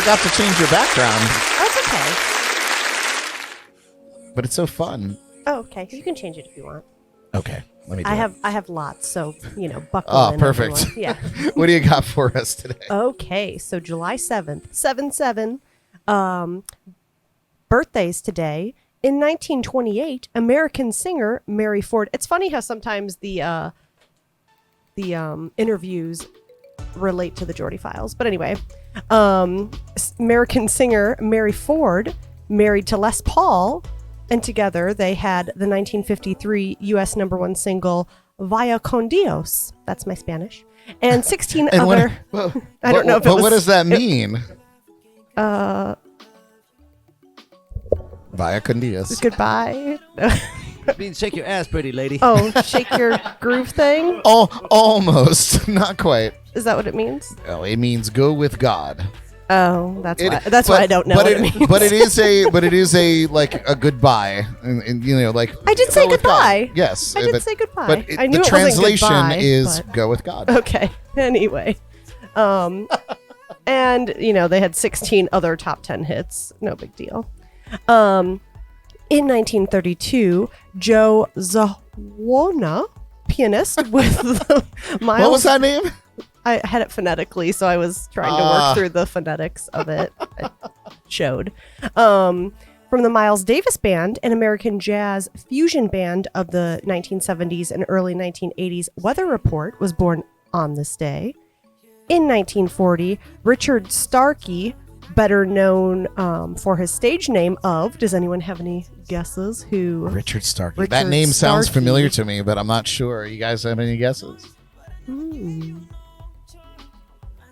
forgot to change your background. That's okay. But it's so fun. Oh, okay. You can change it if you want. Okay. Let me do I have lots, so buckle in. Oh, perfect. Everyone. Yeah. What do you got for us today? Okay, so July 7th, 7/7, birthdays today. In 1928, American singer Mary Ford. It's funny how sometimes the interviews relate to the Jordy Files. But anyway, American singer Mary Ford married to Les Paul, and together they had the 1953 U.S. #1 single Vaya con Dios. That's my Spanish. And 16 and other... I don't know if it was... what does that mean? Vaya con Dios. Goodbye. It means shake your ass, pretty lady. Oh, shake your groove thing? Almost. Not quite. Is that what it means? Oh, it means go with God. Oh, that's why I don't know what it means. But it is a like a goodbye, and like I did say goodbye. Yes, I did say goodbye. But I knew the it wasn't translation goodbye, is but... go with God. Okay. Anyway, and they had 16 other top 10 hits. No big deal. In 1932, Joe Zawona, pianist with Miles. What was that name? I had it phonetically, so I was trying to work through the phonetics of it. It showed. From the Miles Davis Band, an American jazz fusion band of the 1970s and early 1980s, Weather Report was born on this day. In 1940, Richard Starkey, better known for his stage name of, does anyone have any guesses who? Richard Starkey. That name sounds familiar to me, but I'm not sure. You guys have any guesses?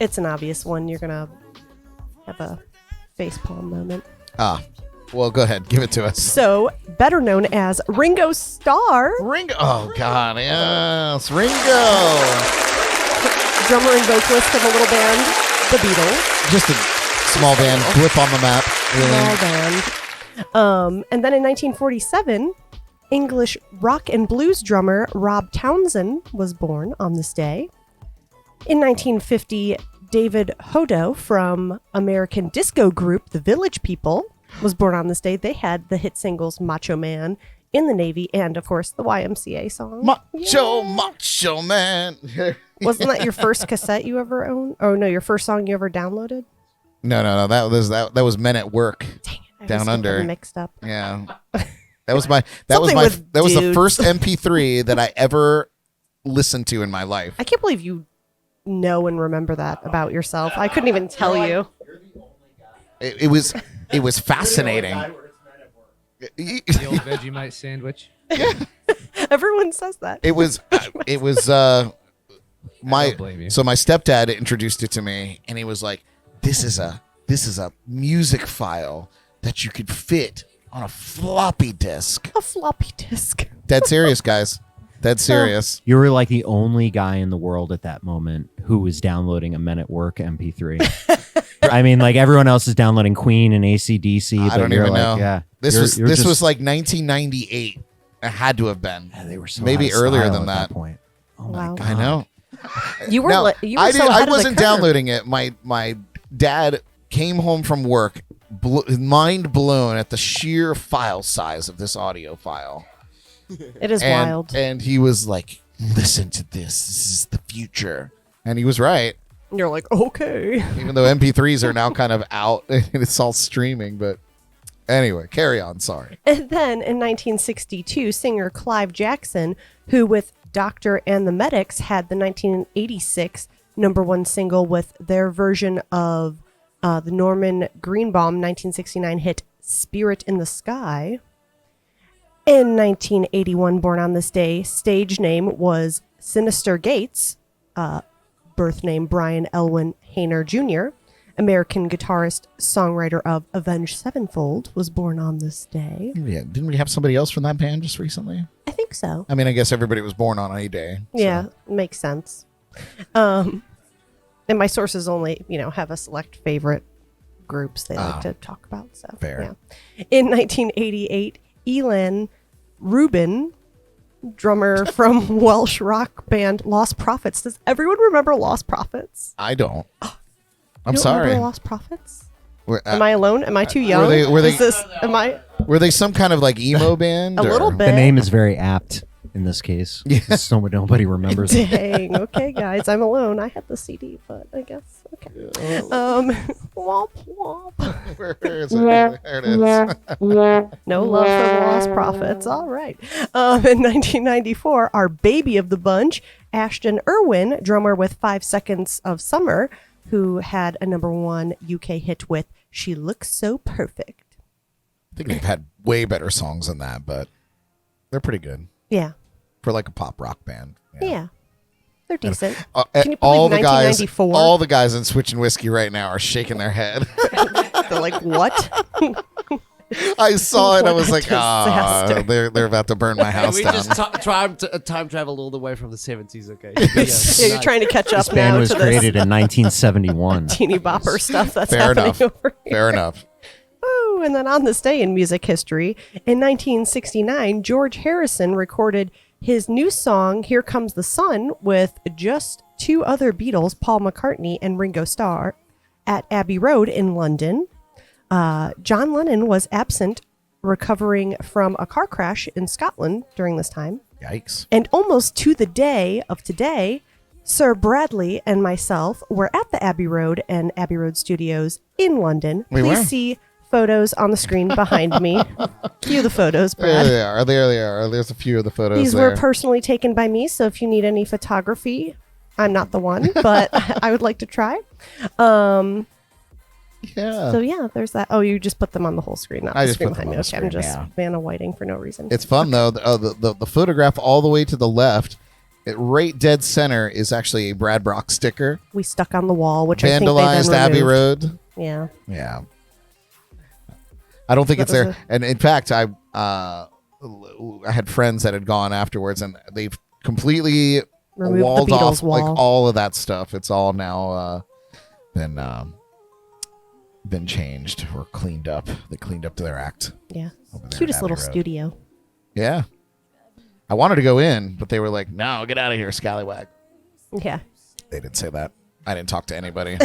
It's an obvious one. You're going to have a facepalm moment. Well, go ahead. Give it to us. So, better known as Ringo Starr. Ringo. Oh, God. Yes. Ringo. Drummer and vocalist of a little band, The Beatles. Just a small band. Blip on the map. Really. Small band. And then in 1947, English rock and blues drummer Rob Townsend was born on this day. In 1950, David Hodo from American disco group The Village People was born on this day. They had the hit singles Macho Man, In the Navy, and of course the YMCA song. Macho Man. Wasn't that your first cassette you ever owned? Oh no, your first song you ever downloaded? No. That was Men at Work. Dang it, Down Under. Mixed up. Yeah. That was the first MP3 that I ever listened to in my life. I can't believe you know and remember that about yourself. I couldn't even tell you. It was fascinating. The old Vegemite sandwich. Yeah. Everyone says that. It was so my stepdad introduced it to me, and he was like, this is a music file that you could fit on a floppy disk. A floppy disk. Dead serious, guys. Dead serious. You were like the only guy in the world at that moment who was downloading a Men at Work MP3. I mean, like everyone else is downloading Queen and AC/DC. I don't even know. Yeah, this was like 1998. It had to have been. Yeah, they were so maybe earlier than at that. point. Oh Wow. my God. I know. You were. Now, You were so ahead I of the wasn't curve. downloading it. My dad came home from work, mind blown at the sheer file size of this audio file. It is wild. And he was like, listen to this. This is the future. And he was right. And you're like, okay. Even though MP3s are now kind of out and it's all streaming. But anyway, carry on. Sorry. And then in 1962, singer Clive Jackson, who with Doctor and the Medics had the 1986 #1 single with their version of the Norman Greenbaum 1969 hit Spirit in the Sky. In 1981, born on this day, stage name was Sinister Gates, birth name Brian Elwin Hayner Jr., American guitarist, songwriter of Avenged Sevenfold, was born on this day. Yeah, didn't we have somebody else from that band just recently? I think so. I mean, I guess everybody was born on a day. So. Yeah, makes sense. And my sources only, have a select favorite groups they like to talk about. So fair. Yeah. In 1988, Elan Rubin, drummer from Welsh rock band Lost Prophets. Does everyone remember Lost Prophets? I don't. I'm You don't sorry. remember Lost Prophets? Am I alone? Am I too young? Were they, Is this? Am I were they some kind of like emo band? a little bit? The name is very apt in this case. Yeah. Nobody remembers it. Dang. Okay, guys, I'm alone. I had the CD, but I guess okay. Womp womp. Where is it? There it is. No love for the Lost Prophets. All right. In 1994, our baby of the bunch, Ashton Irwin, drummer with 5 Seconds of Summer, who had a #1 UK hit with "She Looks So Perfect." I think they've had way better songs than that, but they're pretty good Yeah. for like a pop rock band. Yeah. They're decent. Can you believe 1994? all the guys in Switch and Whiskey right now are shaking their head. They're like, what? I saw it. I was What like, a disaster. they're about to burn my house we down. just time travel all the way from the 70s, okay? Yeah, you're trying to catch up This band now was to created this in 1971. teeny bopper stuff that's Fair happening enough. over here. Fair enough. Ooh, and then on this day in music history, in 1969, George Harrison recorded his new song, Here Comes the Sun, with just 2 other Beatles, Paul McCartney and Ringo Starr, at Abbey Road in London. John Lennon was absent, recovering from a car crash in Scotland during this time. Yikes. And almost to the day of today, Sir Bradley and myself were at the Abbey Road and Abbey Road Studios in London. We Please were? see photos on the screen behind me. Cue the photos, There Brad. they are. There they are. There's a few of the photos These there. were personally taken by me, so if you need any photography, I'm not the one, but I would like to try. Yeah. So yeah, there's that. Oh, you just put them on the whole screen, not I the just screen put them behind me. on the Okay, I'm screen, just yeah. Vanna Whiting for no reason. It's fun though. The photograph all the way to the left, right dead center, is actually a Brad Brock sticker. We stuck on the wall, which I think they Vandalized then Abbey removed. Road. Yeah. Yeah. I don't think That it's was there. And in fact, I had friends that had gone afterwards, and they've completely Removed the walled Beatles off wall. like all of that stuff. It's all now been changed or cleaned up. They cleaned up their act. Yeah. Over there Cutest at little Abbey Road. studio. Yeah. I wanted to go in, but they were like, "No, get out of here, scallywag." Yeah. They didn't say that. I didn't talk to anybody.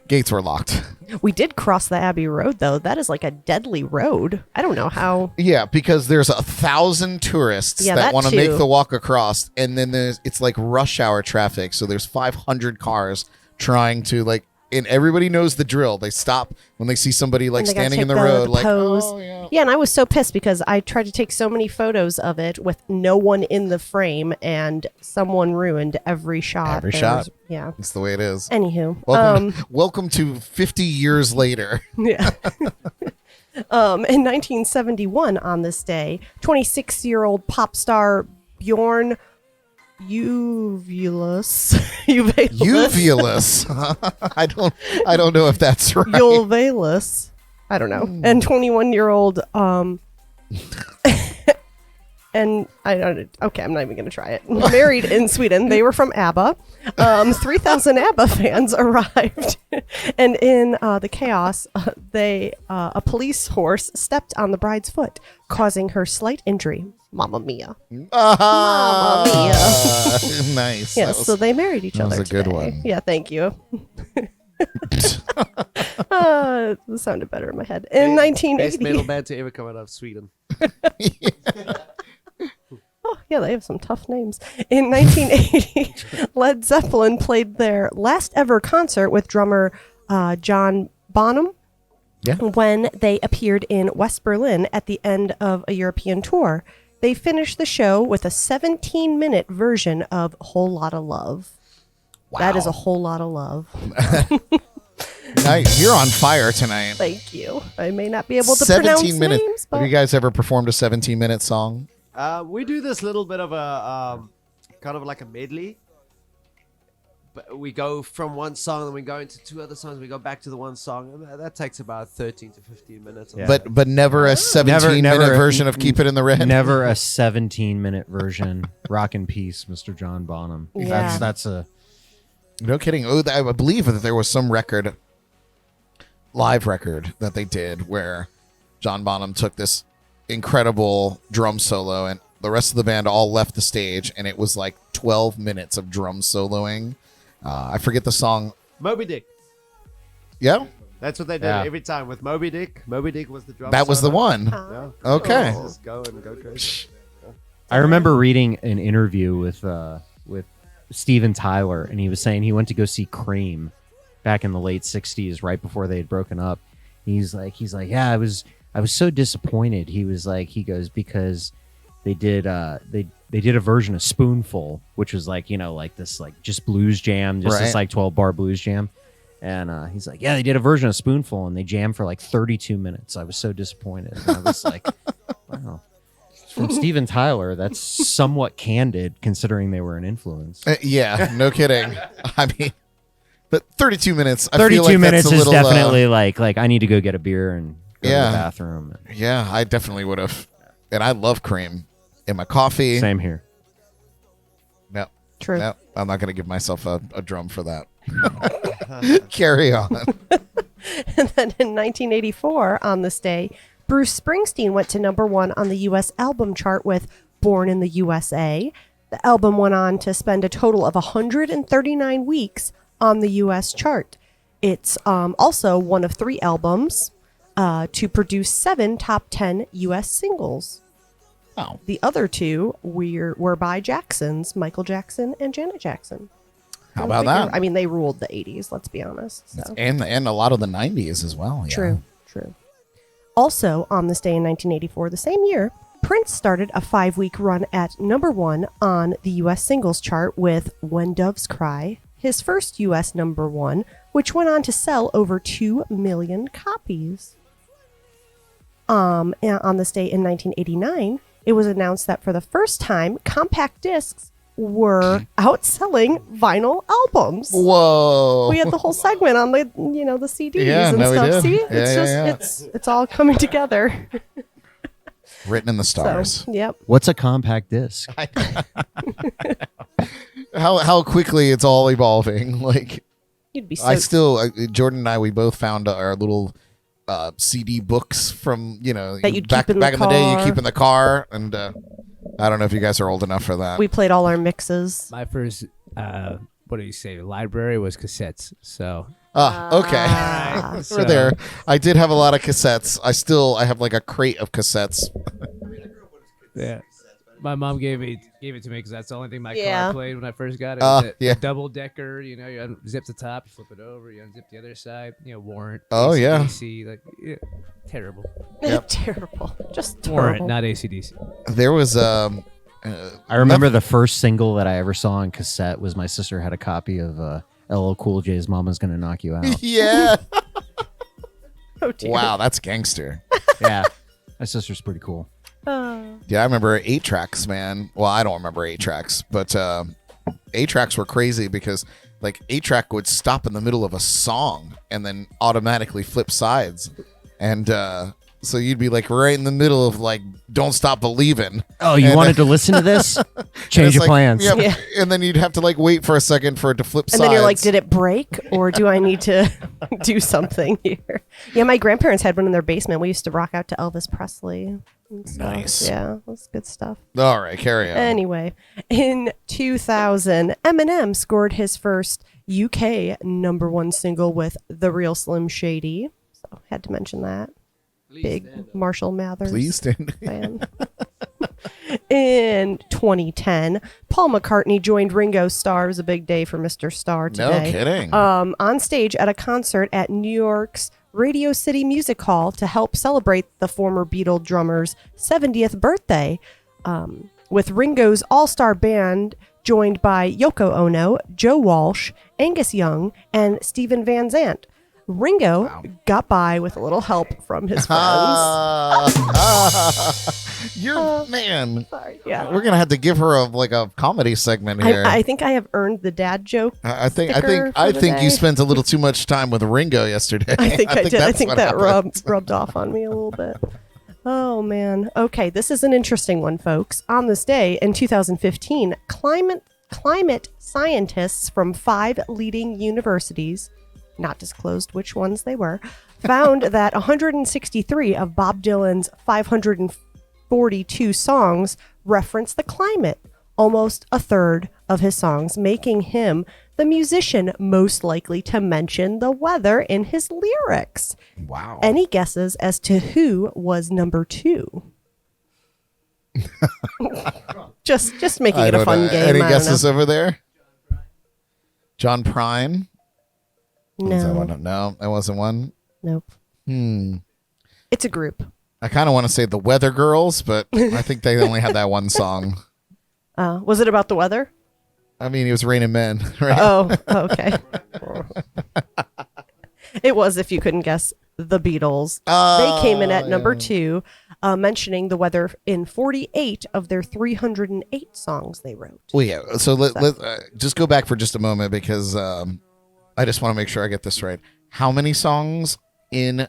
Gates were locked. We did cross the Abbey Road, though. That is like a deadly road. I don't know how. Yeah, because there's 1,000 tourists Yeah, that that want to too. make the walk across, and then it's like rush hour traffic. So there's 500 cars trying to and everybody knows the drill. They stop when they see somebody like And they gotta standing in take the road, like, pose. oh yeah. Yeah, and I was so pissed because I tried to take so many photos of it with no one in the frame, and someone ruined every shot. Every There shot. was- yeah. That's the way it is. Anywho, Welcome to 50 years later. yeah. In 1971, on this day, 26-year-old pop star Bjorn Uvulus. Uvulus. I don't know if that's right. Uvulus. I don't know. And 21-year-old and I don't. Okay, I'm not even going to try it. Married in Sweden. They were from ABBA. 3,000 ABBA fans arrived, and in the chaos, a police horse stepped on the bride's foot, causing her slight injury. Mamma mia! Mamma mia! Nice. Yeah, That was- so they married each that other. was a good today. one. Yeah, thank you. It sounded better in my head. In Best 1980. metal band to ever come out of Sweden. Oh, yeah, they have some tough names. In 1980, Led Zeppelin played their last ever concert with drummer John Bonham. Yeah. When they appeared in West Berlin at the end of a European tour. They finished the show with a 17-minute version of Whole Lotta Love. Wow. That is a whole lot of love. Nice. You're on fire tonight. Thank you. I may not be able to pronounce 17 minutes. names, Have but you guys ever performed a 17-minute song? We do this little bit of a kind of like a medley. But we go from one song, then we go into 2 other songs. We go back to the one song, and that takes about 13 to 15 minutes. Yeah. But never a 17-minute version of Keep It in the Red? Never a 17-minute version. Rock in peace, Mr. John Bonham. Yeah. That's a No kidding. Oh, I believe that there was some live record that they did where John Bonham took this incredible drum solo and the rest of the band all left the stage, and it was like 12 minutes of drum soloing. I forget the song. Moby Dick. Yeah? That's what they did every time with Moby Dick. Moby Dick was the drum. That was the solo. one. Yeah. Okay. Just go crazy. I remember reading an interview with Steven Tyler, and he was saying he went to go see Cream back in the late '60s, right before they had broken up. He's like, yeah, I was so disappointed. He goes because they did a version of Spoonful, which was like this just blues jam, just this 12-bar blues jam. And he's like, yeah, they did a version of Spoonful, and they jammed for like 32 minutes. I was so disappointed. And I was like, wow. From Steven Tyler, that's somewhat candid considering they were an influence. Yeah, no kidding. I mean, but 32 minutes. 32 minutes that's a is little, definitely like I need to go get a beer and go to the bathroom. Yeah, I definitely would have. And I love Cream in my coffee. Same here. No. True. No, I'm not going to give myself a drum for that. Carry on. And then in 1984, on this day, Bruce Springsteen went to number 1 on the U.S. album chart with Born in the USA. The album went on to spend a total of 139 weeks on the U.S. chart. It's also one of 3 albums to produce 7 top 10 U.S. singles. Oh. The other 2 were by Jacksons, Michael Jackson and Janet Jackson. How about that? I mean, they ruled the 80s, let's be honest. So. And a lot of the 90s as well. Yeah. True. Also, on this day in 1984, the same year, Prince started a 5-week run at number 1 on the U.S. singles chart with When Doves Cry, his first U.S. number 1, which went on to sell over 2 million copies. And on this day in 1989, it was announced that for the first time, compact discs were outselling vinyl albums. Whoa. We had the whole segment on the CDs and we stuff. did. See, Yeah, it's all coming together. Written in the stars. So, yep. What's a compact disc? How quickly it's all evolving. Like, You'd be so Jordan and I, we both found our little CD books from that you'd back keep in in the the day. You car. keep in the car, and I don't know if you guys are old enough for that. We played all our mixes. My first, what do you say, library was cassettes. So Okay. So- We're there. I did have a lot of cassettes. I have like a crate of cassettes. yeah, my mom gave it to me because that's the only thing my Yeah. car played when I first got it. Yeah. Double decker. You unzip the top, you flip it over, you unzip the other side. Warrant. Oh, yeah. AC, terrible. Yep. Terrible. Just Warrant, terrible. not ACDC. There was I remember the first single that I ever saw on cassette was my sister had a copy of LL Cool J's "Mama's Gonna Knock You Out." Yeah. Oh, dear. Wow, that's gangster. Yeah, my sister's pretty cool. Yeah, I remember 8-tracks, man. Well, I don't remember 8-tracks, but 8-tracks were crazy because like 8-track would stop in the middle of a song and then automatically flip sides. And so you'd be like right in the middle of like "Don't Stop Believin'." Oh, you wanted to listen to this? Change your plans. Yeah, Yeah. And then you'd have to like wait for a second for it to flip And sides. then you're like, did it break or do I need to do something here? Yeah, my grandparents had one in their basement. We used to rock out to Elvis Presley. And stuff. Nice. Yeah, that's good stuff. All right, carry on. Anyway, in 2000, Eminem scored his first UK number 1 single with The Real Slim Shady. So had to mention that. Big Marshall Mathers Please stand. fan. In 2010, Paul McCartney joined Ringo Starr. It was a big day for Mr. Starr No today. kidding. On stage at a concert at New York's Radio City Music Hall to help celebrate the former Beatle drummer's 70th birthday, with Ringo's all-star band joined by Yoko Ono, Joe Walsh, Angus Young, and Stephen Van Zandt. Ringo got by with a little help from his friends. You're man. Sorry, yeah. We're gonna have to give her a comedy segment here. I think I have earned the dad joke. I think sticker I for think the you day. spent a little too much time with Ringo yesterday. I think I did. I that's think what that happened. rubbed off on me a little bit. Oh, man. Okay, this is an interesting one, folks. On this day in 2015, climate scientists from 5 leading universities, not disclosed which ones they were, found that 163 of Bob Dylan's 542 songs reference the climate, almost a third of his songs, making him the musician most likely to mention the weather in his lyrics. Wow. Any guesses as to who was number 2? just making it a fun game. Any I don't guesses know. over there? John Prine? Was that No. one? No, that wasn't one. Nope. It's a group. I kind of want to say the Weather Girls, but I think they only had that one song. Was it about the weather? I mean, it was Raining Men, right? Oh, okay. It was, if you couldn't guess, the Beatles. They came in at number 2, mentioning the weather in 48 of their 308 songs they wrote. Well, yeah. So let just go back for just a moment because I just want to make sure I get this right. How many songs in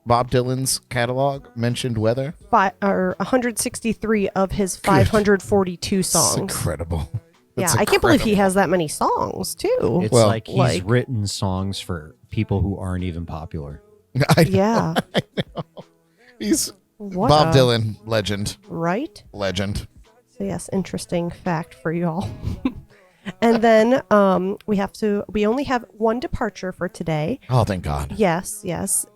Bob Dylan's catalog mentioned weather? 163 of his 542 songs. That's incredible. Yeah, That's I can't believe he incredible. has that many songs, too. It's Well, like he's like- written songs for people who aren't even popular. Yeah. He's What Bob a- Dylan, legend. Right? Legend. So yes, interesting fact for y'all. And then we only have one departure for today. Oh, thank God. Yes.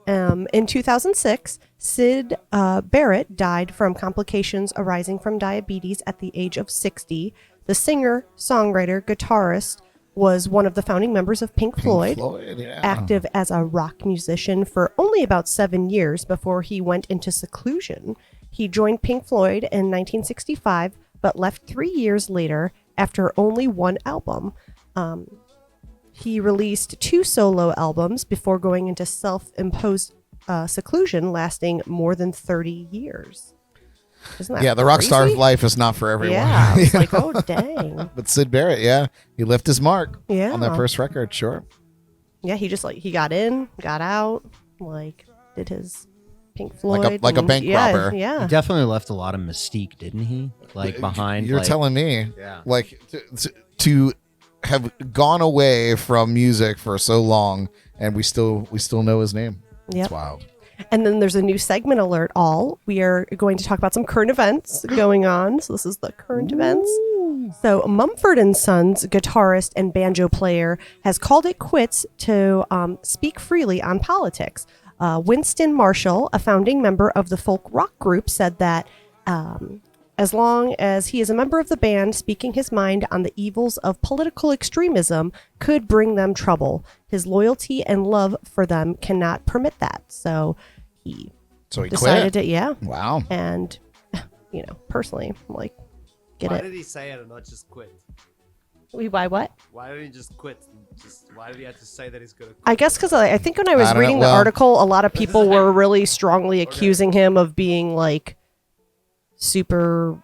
In 2006, Syd Barrett died from complications arising from diabetes at the age of 60. The singer, songwriter, guitarist was one of the founding members of Pink Floyd, yeah. active as a rock musician for only about 7 years before he went into seclusion. He joined Pink Floyd in 1965, but left 3 years later after only one album. He released 2 solo albums before going into self-imposed seclusion lasting more than 30 years. Isn't that Yeah, the rock star crazy? life is not for everyone. Yeah, I was like, oh, dang. But Syd Barrett, yeah, he left his mark Yeah. on that first record, sure. Yeah, he just he got in, got out, did his Pink Floyd. Like a and- bank yeah, robber. He Yeah. definitely left a lot of mystique, didn't he? Like behind. You're like, telling me, Yeah. like to have gone away from music for so long, and we still know his name. Yep. It's wild. And then there's a new segment alert all. We are going to talk about some current events going on. So this is the current events. So Mumford & Sons guitarist and banjo player has called it quits to speak freely on politics. Winston Marshall, a founding member of the folk rock group, said that as long as he is a member of the band, speaking his mind on the evils of political extremism could bring them trouble. His loyalty and love for them cannot permit that. So he decided quit. to, yeah. Wow. And, personally, I'm like, get Why it. did he say it and not just quit? Why what? Why didn't he just quit? Why did he have to say that he's gonna quit? I guess because I think when I was I don't know. reading Well- the article, a lot of people were really strongly accusing him of being like super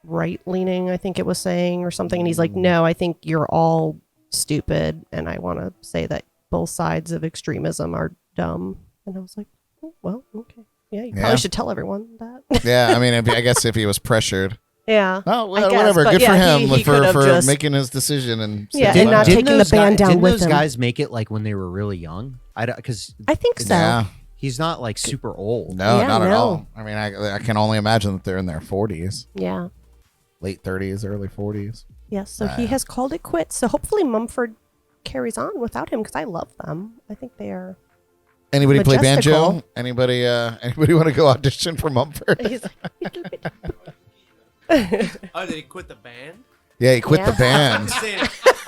right leaning, I think it was saying, or something. And he's like, no, I think you're all stupid. And I want to say that both sides of extremism are dumb. And I was like, oh, well, okay. Yeah, you probably Yeah. should tell everyone that. Yeah, I mean, I guess if he was pressured. Yeah. Oh, I well, guess, whatever. but Good yeah, for him he could have for just- making his decision and Yeah, sticking and not by it. taking the band down didn't with those him. guys make it like when they were really young? Because I think so. Yeah. he's not like super old. No, Yeah, not at no. all. I mean, I can only imagine that they're in their 40s, Yeah. late 30s, early 40s. Yes, so he has called it quits. So hopefully Mumford carries on without him because I love them. I think they are. Anybody play Majestical. banjo? Anybody want to go audition for Mumford? He's like, Oh, did he quit the band? Yeah, he quit Yeah. the band. I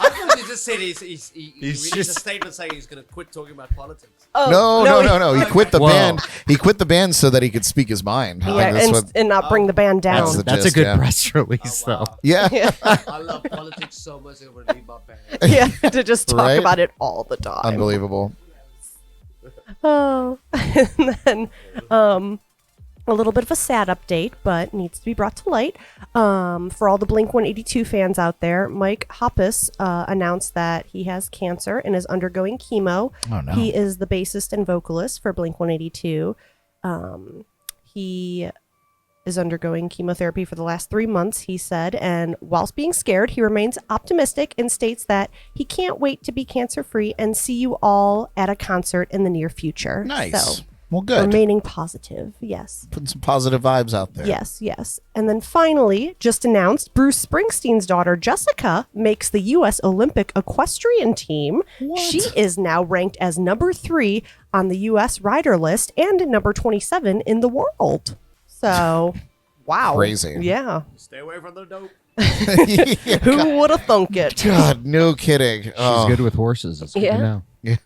thought you just said he released a just- statement saying he's gonna quit talking about politics. oh, No. He quit the Whoa. band. He quit the band so that he could speak his mind. I Yeah, think that's and, what- and not bring the band down. That's the That's gist, a good yeah. press release, Oh, wow. though. Yeah. I love politics so much I'm gonna leave my band. Yeah, to just talk Right? about it all the time. Unbelievable. Oh, and then a little bit of a sad update, but needs to be brought to light. For all the Blink 182 fans out there, Mike Hoppus announced that he has cancer and is undergoing chemo. Oh, no. He is the bassist and vocalist for Blink 182. He is undergoing chemotherapy for the last 3 months, he said, and whilst being scared, he remains optimistic and states that he can't wait to be cancer-free and see you all at a concert in the near future. Nice. So Well, good. Remaining positive, yes. Putting some positive vibes out there. Yes. And then finally, just announced, Bruce Springsteen's daughter, Jessica, makes the U.S. Olympic equestrian team. What? She is now ranked as number 3 on the U.S. rider list and number 27 in the world. So, wow. Crazy. Yeah. Stay away from the dope. Who would have thunk it? God, no kidding. She's good with horses. It's good Yeah. to know.